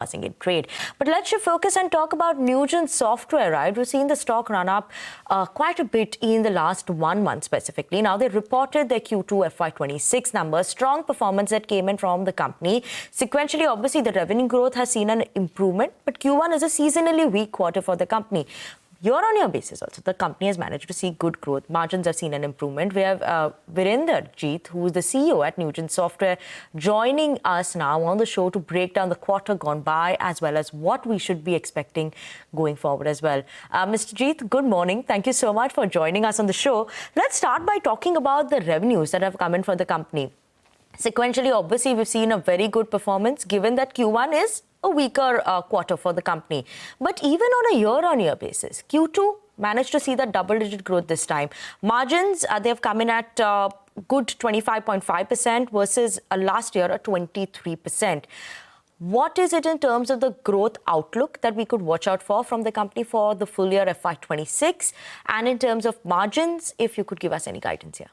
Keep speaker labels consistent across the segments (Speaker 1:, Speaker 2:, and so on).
Speaker 1: in trade. But let's shift focus and talk about Newgen Software, right? We've seen the stock run up quite a bit in the last 1 month specifically. Now, they reported their Q2 FY26 numbers, strong performance that came in from the company. Sequentially, obviously, the revenue growth has seen an improvement, but Q1 is a seasonally weak quarter for the company. Year-on-year basis also, the company has managed to see good growth. Margins have seen an improvement. We have Virender, Jeet, who is the CEO at Newgen Software, joining us now on the show to break down the quarter gone by as well as what we should be expecting going forward as well. Mr. Jeet, good morning. Thank you so much for joining us on the show. Let's start by talking about the revenues that have come in for the company. Sequentially, obviously, we've seen a very good performance given that Q1 is a weaker quarter for the company. But even on a year-on-year basis, Q2 managed to see that double-digit growth this time. Margins, they've come in at good 25.5% versus last year at 23%. What is it in terms of the growth outlook that we could watch out for from the company for the full year FY26? And in terms of margins, if you could give us any guidance here.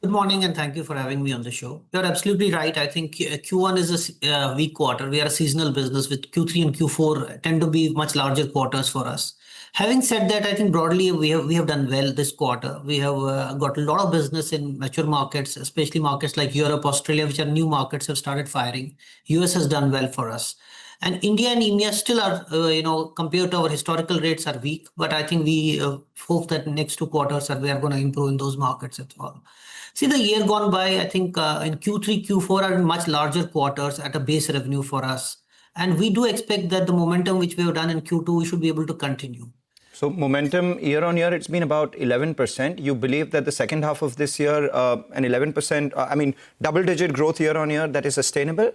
Speaker 2: Good morning and thank you for having me on the show. You're absolutely right. I think Q1 is a weak quarter. We are a seasonal business with Q3 and Q4 tend to be much larger quarters for us. Having said that, I think broadly we have done well this quarter. We have got a lot of business in mature markets, especially markets like Europe, Australia, which are new markets, have started firing. US has done well for us. And India and EMEA still are, compared to our historical rates are weak. But I think we hope that next 2 quarters we are going to improve in those markets as well. See, the year gone by, I think in Q3, Q4 are much larger quarters at a base revenue for us. And we do expect that the momentum which we have done in Q2, we should be able to continue.
Speaker 3: So momentum year on year, it's been about 11%. You believe that the second half of this year, an 11%, double-digit growth year on year, that is sustainable?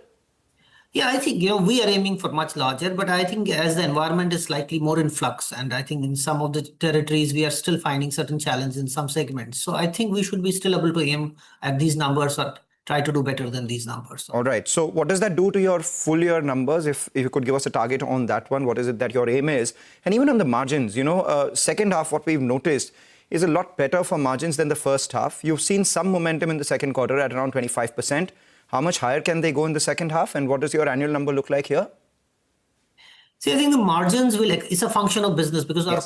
Speaker 2: Yeah, I think, we are aiming for much larger, but I think as the environment is slightly more in flux, and I think in some of the territories, we are still finding certain challenges in some segments. So I think we should be still able to aim at these numbers or try to do better than these numbers.
Speaker 3: All right. So what does that do to your full year numbers? If you could give us a target on that one, what is it that your aim is? And even on the margins, second half, what we've noticed is a lot better for margins than the first half. You've seen some momentum in the second quarter at around 25%. How much higher can they go in the second half? And what does your annual number look like here?
Speaker 2: See, I think the margins it's a function of business because our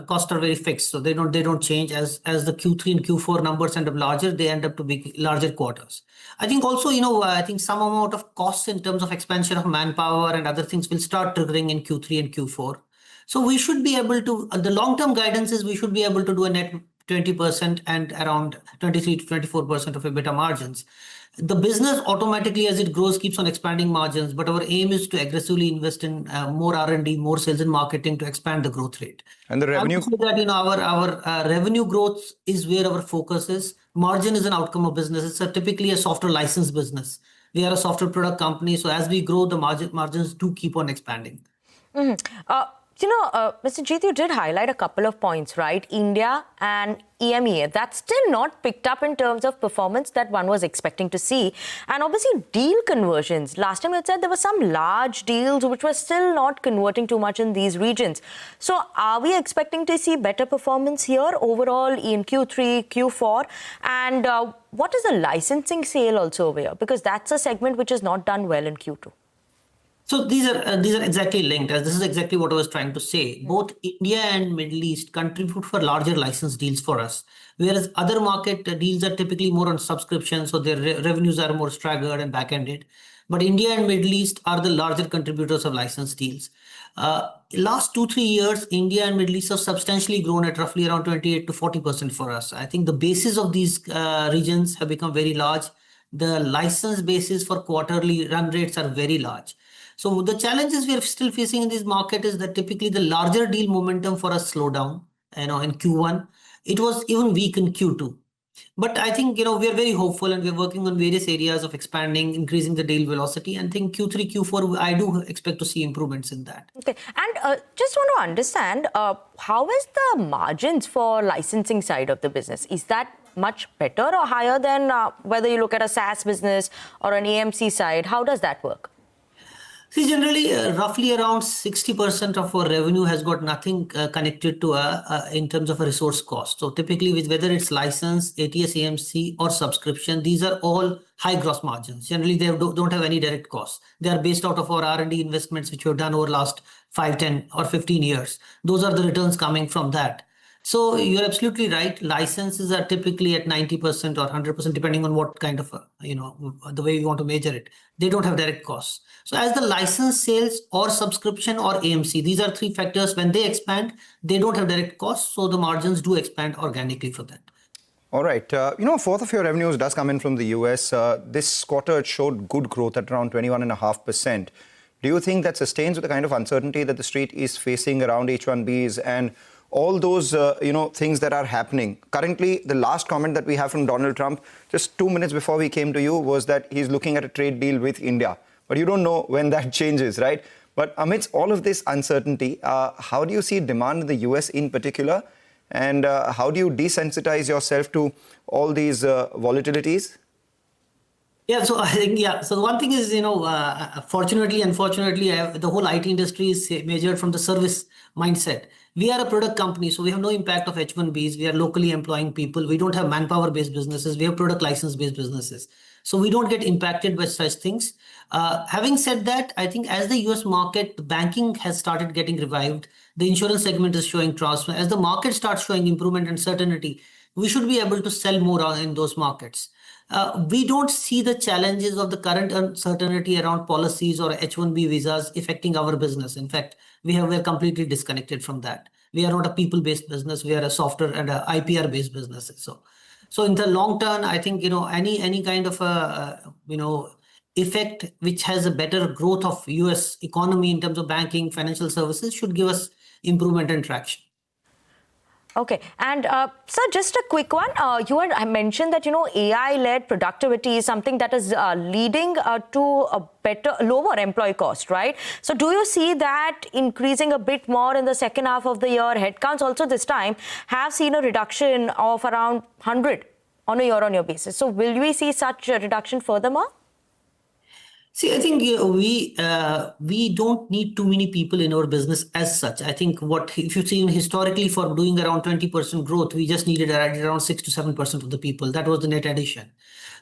Speaker 2: costs are very fixed. So they don't change as the Q3 and Q4 numbers end up larger, they end up to be larger quarters. I think also, I think some amount of costs in terms of expansion of manpower and other things will start triggering in Q3 and Q4. So we should be able to, the long-term guidance is we should be able to do a net 20% and around 23 to 24% of EBITDA margins. The business automatically, as it grows, keeps on expanding margins, but our aim is to aggressively invest in more R&D, more sales and marketing to expand the growth rate.
Speaker 3: And the revenue?
Speaker 2: I would say that our revenue growth is where our focus is. Margin is an outcome of business. It's typically a software license business. We are a software product company, so as we grow, the margins do keep on expanding.
Speaker 1: Mr. Jeet, you did highlight a couple of points, right? India and EMEA, that's still not picked up in terms of performance that one was expecting to see. And obviously, deal conversions. Last time you said there were some large deals which were still not converting too much in these regions. So are we expecting to see better performance here overall in Q3, Q4? And what is the licensing sale also over here? Because that's a segment which is not done well in Q2.
Speaker 2: So these are exactly linked, as this is exactly what I was trying to say. Both India and Middle East contribute for larger license deals for us, whereas other market deals are typically more on subscription, so their revenues are more staggered and back-ended. But India and Middle East are the larger contributors of license deals. Last 2-3 years, India and Middle East have substantially grown at roughly around 28 to 40% for us. I think the basis of these regions have become very large. The license basis for quarterly run rates are very large. So the challenges we are still facing in this market is that typically the larger deal momentum for us slowed down, in Q1. It was even weak in Q2. But I think, we are very hopeful and we're working on various areas of expanding, increasing the deal velocity. And I think Q3, Q4, I do expect to see improvements in that.
Speaker 1: Okay. And just want to understand, how is the margins for licensing side of the business? Is that much better or higher than whether you look at a SaaS business or an AMC side? How does that work?
Speaker 2: See, generally, roughly around 60% of our revenue has got nothing connected to in terms of a resource cost. So typically, with whether it's license, ATS, AMC, or subscription, these are all high gross margins. Generally, they don't have any direct costs. They are based out of our R&D investments, which we've done over last 5, 10, or 15 years. Those are the returns coming from that. So you're absolutely right. Licenses are typically at 90% or 100%, depending on what kind of, the way you want to measure it. They don't have direct costs. So as the license sales or subscription or AMC, these are three factors. When they expand, they don't have direct costs. So the margins do expand organically for that.
Speaker 3: All right. A fourth of your revenues does come in from the US. This quarter, it showed good growth at around 21.5%. Do you think that sustains with the kind of uncertainty that the street is facing around H-1Bs and all those, things that are happening? Currently, the last comment that we have from Donald Trump, just 2 minutes before we came to you, was that he's looking at a trade deal with India. But you don't know when that changes, right? But amidst all of this uncertainty, how do you see demand in the US in particular? And how do you desensitize yourself to all these volatilities?
Speaker 2: Yeah, so I think, so the one thing is, fortunately, unfortunately, the whole IT industry is measured from the service mindset. We are a product company, so we have no impact of H-1Bs. We are locally employing people. We don't have manpower-based businesses. We have product license-based businesses. So we don't get impacted by such things. Having said that, I think as the US market, the banking has started getting revived. The insurance segment is showing transfer. As the market starts showing improvement and certainty, we should be able to sell more in those markets. We don't see the challenges of the current uncertainty around policies or H-1B visas affecting our business. In fact, we're completely disconnected from that. We are not a people-based business. We are a software and a IPR-based business. So in the long term, I think, any kind of effect which has a better growth of US economy in terms of banking, financial services should give us improvement and traction.
Speaker 1: Okay. And sir, just a quick one. You had mentioned that, AI-led productivity is something that is leading to a lower employee cost, right? So do you see that increasing a bit more in the second half of the year? Headcounts also this time have seen a reduction of around 100 on a year-on-year basis. So will we see such a reduction furthermore?
Speaker 2: See, I think we don't need too many people in our business as such. I think if you've seen historically for doing around 20% growth, we just needed around 6 to 7% of the people. That was the net addition.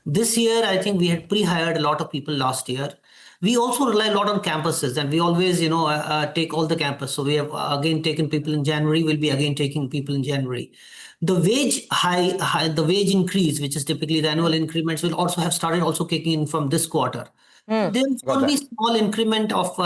Speaker 2: This year, I think we had pre-hired a lot of people last year. We also rely a lot on campuses, and we always, take all the campus. So we have again taken people in January. We'll be again taking people in January. The the wage increase, which is typically the annual increments, will also have started also kicking in from this quarter. There will be small increment of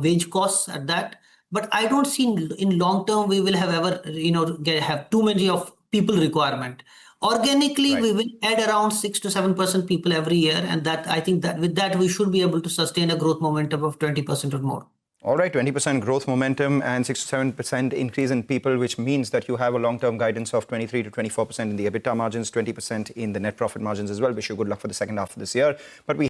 Speaker 2: wage costs at that, but I don't see in long term we will have have too many of people requirement. Organically, we will add around 6 to 7% people every year, and that I think that with that we should be able to sustain a growth momentum of 20% or more.
Speaker 3: All right, 20% growth momentum and 6 to 7% increase in people, which means that you have a long-term guidance of 23 to 24% in the EBITDA margins, 20% in the net profit margins as well. Wish you good luck for the second half of this year. But we